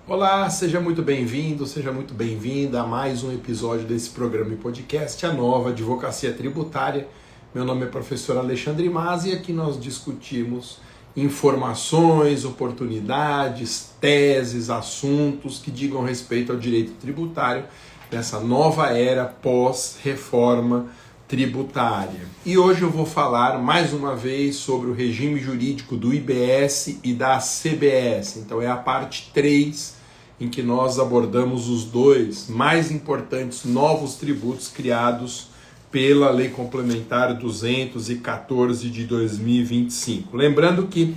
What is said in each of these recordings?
Olá, seja muito bem-vindo, seja muito bem-vinda a mais um episódio desse programa e podcast, a nova Advocacia Tributária. Meu nome é professor Alexandre Mazzi e aqui nós discutimos informações, oportunidades, teses, assuntos que digam respeito ao direito tributário nessa nova era pós-reforma tributária. E hoje eu vou falar mais uma vez sobre o regime jurídico do IBS e da CBS. Então é a parte 3 em que nós abordamos os dois mais importantes novos tributos criados pela Lei Complementar 214 de 2025. Lembrando que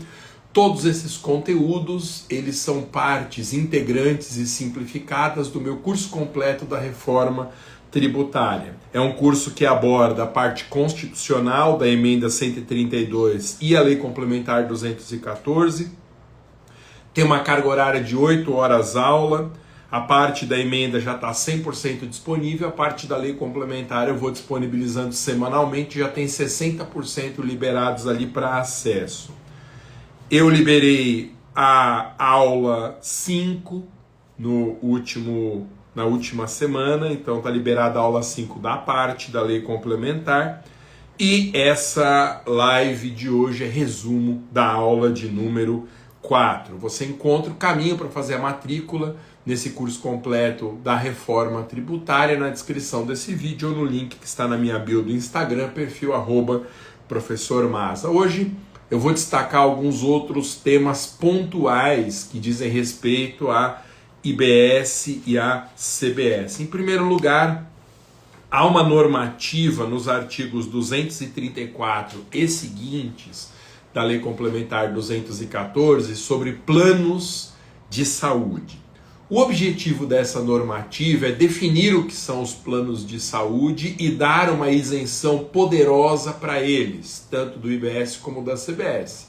todos esses conteúdos, eles são partes integrantes e simplificadas do meu curso completo da reforma tributária. É um curso que aborda a parte constitucional da emenda 132 e a Lei Complementar 214. Tem uma carga horária de 8 horas aula. A parte da emenda já está 100% disponível. A parte da lei complementar eu vou disponibilizando semanalmente. Já tem 60% liberados ali para acesso. Eu liberei a aula 5 na última semana. Então está liberada a aula 5 da parte da lei complementar. E essa live de hoje é resumo da aula de número 4. Você encontra o caminho para fazer a matrícula nesse curso completo da reforma tributária na descrição desse vídeo ou no link que está na minha bio do Instagram, perfil @professor Mazza. Hoje eu vou destacar alguns outros temas pontuais que dizem respeito a IBS e a CBS. Em primeiro lugar, há uma normativa nos artigos 234 e seguintes da Lei Complementar 214 sobre planos de saúde. O objetivo dessa normativa é definir o que são os planos de saúde e dar uma isenção poderosa para eles, tanto do IBS como da CBS,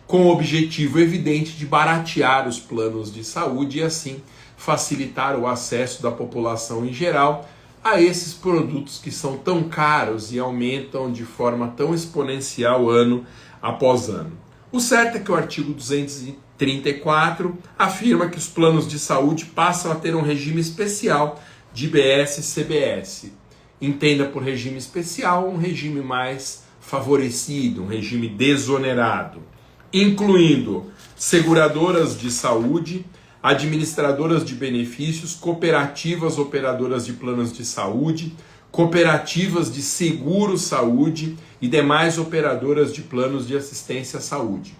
com o objetivo evidente de baratear os planos de saúde e assim facilitar o acesso da população em geral a esses produtos que são tão caros e aumentam de forma tão exponencial ano após ano. O certo é que o artigo 234 afirma que os planos de saúde passam a ter um regime especial de IBS e CBS. Entenda por regime especial um regime mais favorecido, um regime desonerado, incluindo seguradoras de saúde, administradoras de benefícios, cooperativas operadoras de planos de saúde, cooperativas de seguro-saúde e demais operadoras de planos de assistência à saúde.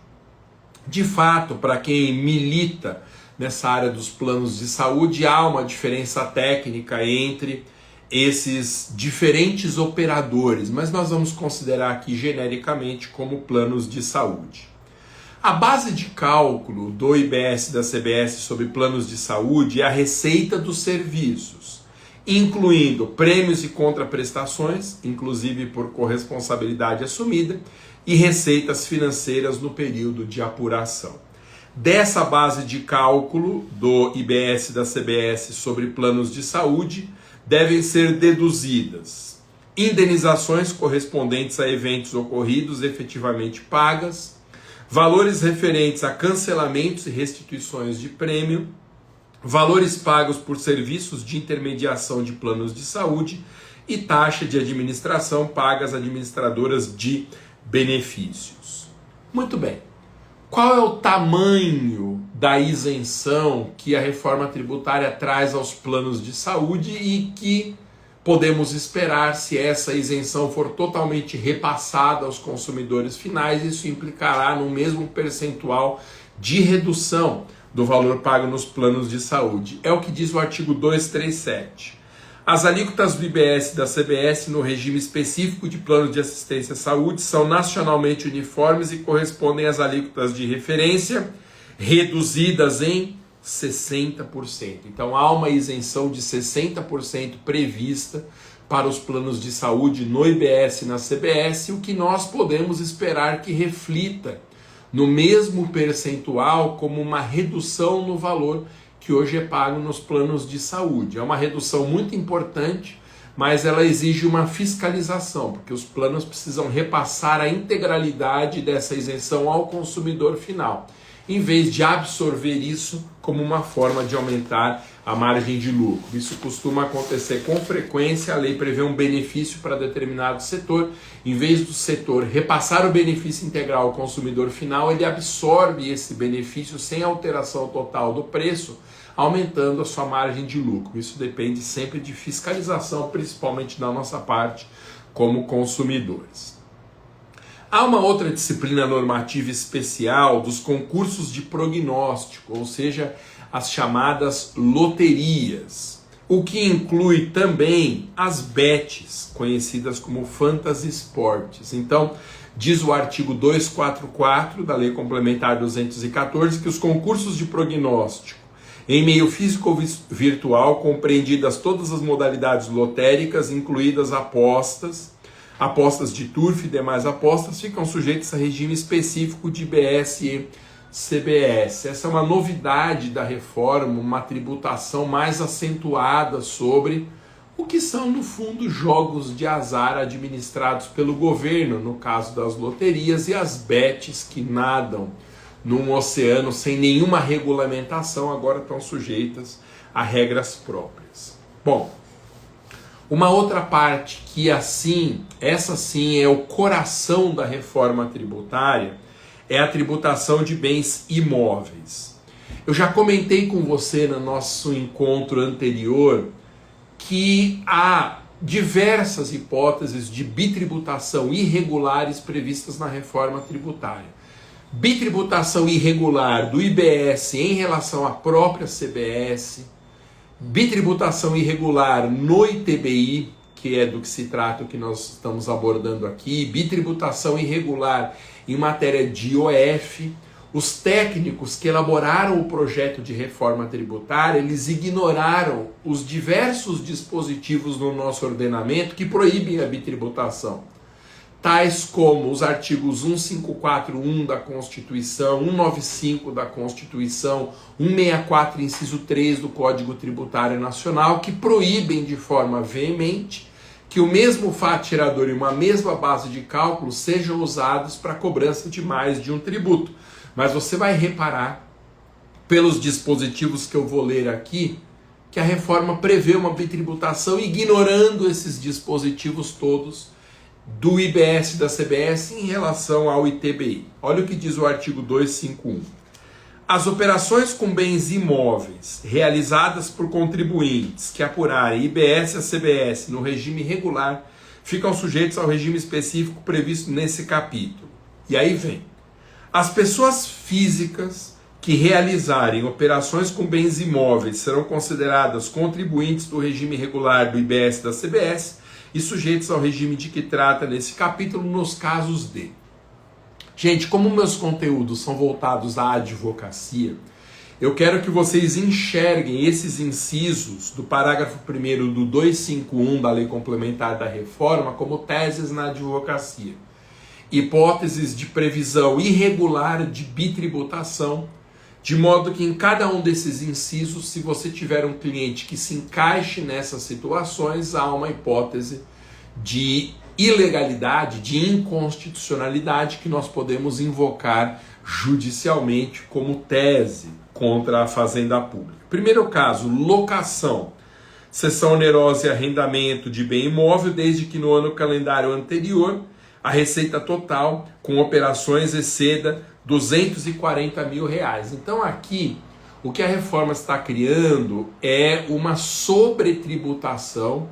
De fato, para quem milita nessa área dos planos de saúde, há uma diferença técnica entre esses diferentes operadores, mas nós vamos considerar aqui genericamente como planos de saúde. A base de cálculo do IBS e da CBS sobre planos de saúde é a receita dos serviços, incluindo prêmios e contraprestações, inclusive por corresponsabilidade assumida, e receitas financeiras no período de apuração. Dessa base de cálculo do IBS e da CBS sobre planos de saúde, devem ser deduzidas indenizações correspondentes a eventos ocorridos efetivamente pagas, valores referentes a cancelamentos e restituições de prêmio, valores pagos por serviços de intermediação de planos de saúde e taxa de administração paga às administradoras de benefícios. Muito bem. Qual é o tamanho da isenção que a reforma tributária traz aos planos de saúde e que podemos esperar se essa isenção for totalmente repassada aos consumidores finais? Isso implicará no mesmo percentual de redução do valor pago nos planos de saúde. É o que diz o artigo 237. As alíquotas do IBS e da CBS no regime específico de planos de assistência à saúde são nacionalmente uniformes e correspondem às alíquotas de referência reduzidas em 60%. Então há uma isenção de 60% prevista para os planos de saúde no IBS e na CBS, o que nós podemos esperar que reflita no mesmo percentual como uma redução no valor que hoje é pago nos planos de saúde. É uma redução muito importante, mas ela exige uma fiscalização, porque os planos precisam repassar a integralidade dessa isenção ao consumidor final. Em vez de absorver isso como uma forma de aumentar a margem de lucro. Isso costuma acontecer com frequência. A lei prevê um benefício para determinado setor. Em vez do setor repassar o benefício integral ao consumidor final, ele absorve esse benefício sem alteração total do preço, aumentando a sua margem de lucro. Isso depende sempre de fiscalização, principalmente da nossa parte como consumidores. Há uma outra disciplina normativa especial dos concursos de prognóstico, ou seja, as chamadas loterias, o que inclui também as bets, conhecidas como fantasy sports. Então, diz o artigo 244 da Lei Complementar 214 que os concursos de prognóstico em meio físico ou virtual, compreendidas todas as modalidades lotéricas, incluídas apostas de turf e demais apostas, ficam sujeitos a regime específico de IBS e CBS. Essa é uma novidade da reforma, uma tributação mais acentuada sobre o que são, no fundo, jogos de azar administrados pelo governo, no caso das loterias, e as bets que nadam num oceano sem nenhuma regulamentação, agora estão sujeitas a regras próprias. Bom, uma outra parte que essa sim é o coração da reforma tributária, é a tributação de bens imóveis. Eu já comentei com você no nosso encontro anterior que há diversas hipóteses de bitributação irregulares previstas na reforma tributária. Bitributação irregular do IBS em relação à própria CBS, bitributação irregular no ITBI, que é do que se trata o que nós estamos abordando aqui, bitributação irregular em matéria de IOF. Os técnicos que elaboraram o projeto de reforma tributária, eles ignoraram os diversos dispositivos no nosso ordenamento que proíbem a bitributação, tais como os artigos 1541 da Constituição, 195 da Constituição, 164, inciso 3 do Código Tributário Nacional, que proíbem de forma veemente que o mesmo fato tirador e uma mesma base de cálculo sejam usados para cobrança de mais de um tributo. Mas você vai reparar, pelos dispositivos que eu vou ler aqui, que a reforma prevê uma bitributação ignorando esses dispositivos todos do IBS e da CBS em relação ao ITBI. Olha o que diz o artigo 251. As operações com bens imóveis realizadas por contribuintes que apurarem IBS e a CBS no regime regular ficam sujeitos ao regime específico previsto nesse capítulo. E aí vem. As pessoas físicas que realizarem operações com bens imóveis serão consideradas contribuintes do regime regular do IBS e da CBS e sujeitos ao regime de que trata nesse capítulo nos casos de... Gente, como meus conteúdos são voltados à advocacia, eu quero que vocês enxerguem esses incisos do parágrafo 1º do 251 da Lei Complementar da Reforma como teses na advocacia. Hipóteses de previsão irregular de bitributação, de modo que em cada um desses incisos, se você tiver um cliente que se encaixe nessas situações, há uma hipótese de ilegalidade, de inconstitucionalidade que nós podemos invocar judicialmente como tese contra a fazenda pública. Primeiro caso, locação, cessão onerosa e arrendamento de bem imóvel, desde que no ano calendário anterior a receita total com operações exceda R$240 mil. Então aqui, o que a reforma está criando é uma sobretributação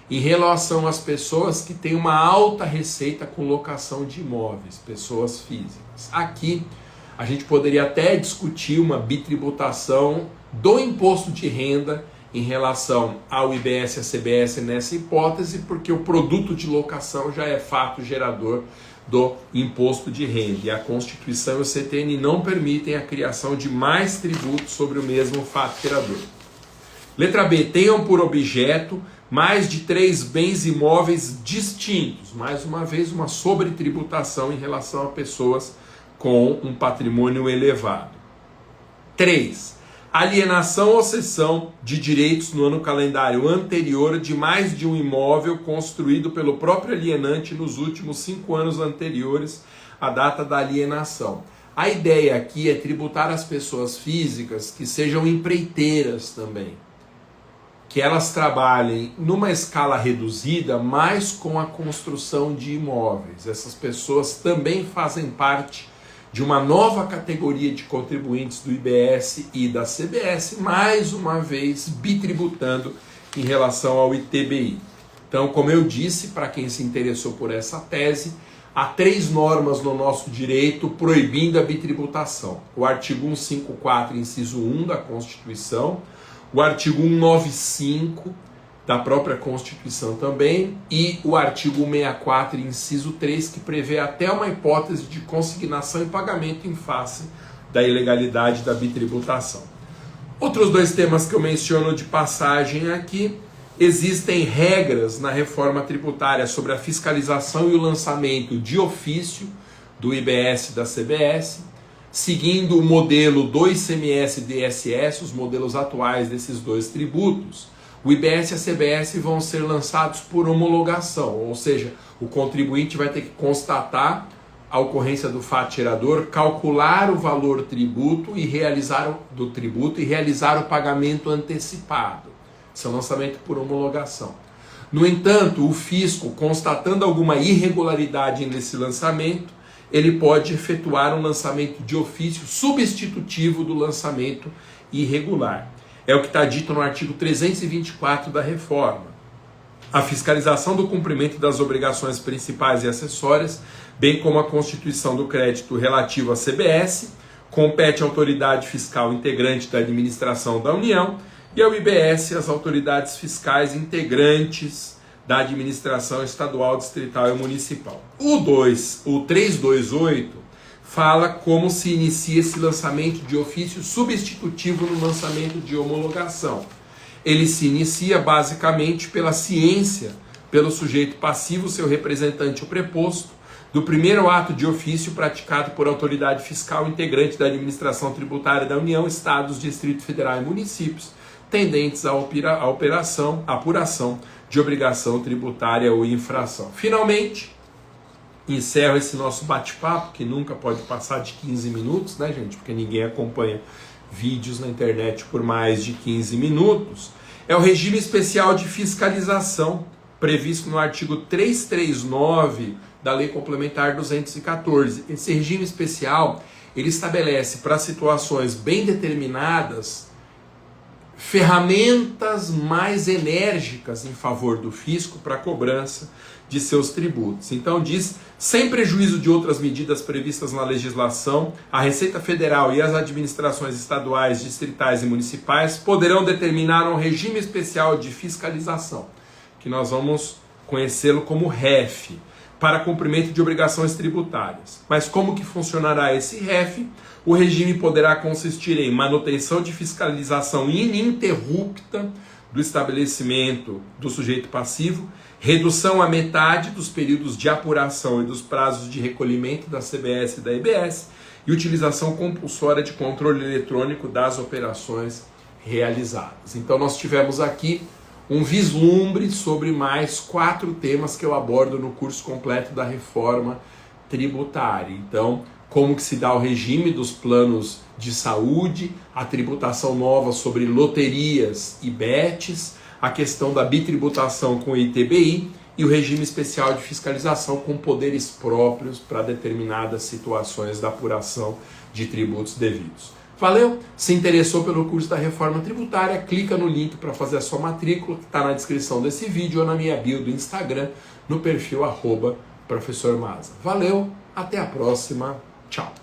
em relação às pessoas que têm uma alta receita com locação de imóveis, pessoas físicas. Aqui, a gente poderia até discutir uma bitributação do imposto de renda em relação ao IBS e à CBS nessa hipótese, porque o produto de locação já é fato gerador do imposto de renda. E a Constituição e o CTN não permitem a criação de mais tributos sobre o mesmo fato gerador. Letra B. Tenham por objeto mais de 3 bens imóveis distintos. Mais uma vez, uma sobretributação em relação a pessoas com um patrimônio elevado. 3. Alienação ou cessão de direitos no ano calendário anterior de mais de um imóvel construído pelo próprio alienante nos últimos 5 anos anteriores à data da alienação. A ideia aqui é tributar as pessoas físicas que sejam empreiteiras também, que elas trabalhem numa escala reduzida, mas com a construção de imóveis. Essas pessoas também fazem parte de uma nova categoria de contribuintes do IBS e da CBS, mais uma vez bitributando em relação ao ITBI. Então, como eu disse, para quem se interessou por essa tese, há 3 normas no nosso direito proibindo a bitributação. O artigo 154, inciso 1 da Constituição, o artigo 195 da própria Constituição também, e o artigo 164, inciso 3, que prevê até uma hipótese de consignação e pagamento em face da ilegalidade da bitributação. Outros 2 temas que eu menciono de passagem aqui: existem regras na reforma tributária sobre a fiscalização e o lançamento de ofício do IBS e da CBS, seguindo o modelo do ICMS e DSS, os modelos atuais desses 2 tributos. O IBS e a CBS vão ser lançados por homologação, ou seja, o contribuinte vai ter que constatar a ocorrência do fato gerador, calcular o valor tributo e realizar o pagamento antecipado. Esse é o lançamento por homologação. No entanto, o fisco, constatando alguma irregularidade nesse lançamento, ele pode efetuar um lançamento de ofício substitutivo do lançamento irregular. É o que está dito no artigo 324 da reforma. A fiscalização do cumprimento das obrigações principais e acessórias, bem como a constituição do crédito relativo à CBS, compete à autoridade fiscal integrante da administração da União e ao IBS as autoridades fiscais integrantes da administração estadual, distrital e municipal. O 328 fala como se inicia esse lançamento de ofício substitutivo no lançamento de homologação. Ele se inicia basicamente pela ciência, pelo sujeito passivo, seu representante ou preposto, do primeiro ato de ofício praticado por autoridade fiscal integrante da administração tributária da União, Estados, Distrito Federal e municípios, tendentes à apuração de obrigação tributária ou infração. Finalmente, encerro esse nosso bate-papo, que nunca pode passar de 15 minutos, né, gente? Porque ninguém acompanha vídeos na internet por mais de 15 minutos. É o regime especial de fiscalização, previsto no artigo 339 da Lei Complementar 214. Esse regime especial, ele estabelece para situações bem determinadas ferramentas mais enérgicas em favor do fisco para a cobrança de seus tributos. Então diz, sem prejuízo de outras medidas previstas na legislação, a Receita Federal e as administrações estaduais, distritais e municipais poderão determinar um regime especial de fiscalização, que nós vamos conhecê-lo como REF, para cumprimento de obrigações tributárias. Mas como que funcionará esse REF? O regime poderá consistir em manutenção de fiscalização ininterrupta do estabelecimento do sujeito passivo, redução à metade dos períodos de apuração e dos prazos de recolhimento da CBS e da IBS e utilização compulsória de controle eletrônico das operações realizadas. Então nós tivemos aqui um vislumbre sobre mais 4 temas que eu abordo no curso completo da reforma tributária. Então, como que se dá o regime dos planos de saúde, a tributação nova sobre loterias e bets, a questão da bitributação com o ITBI e o regime especial de fiscalização com poderes próprios para determinadas situações da apuração de tributos devidos. Valeu? Se interessou pelo curso da reforma tributária, clica no link para fazer a sua matrícula, que está na descrição desse vídeo ou na minha bio do Instagram, no perfil @professor Maza. Valeu, até a próxima, tchau!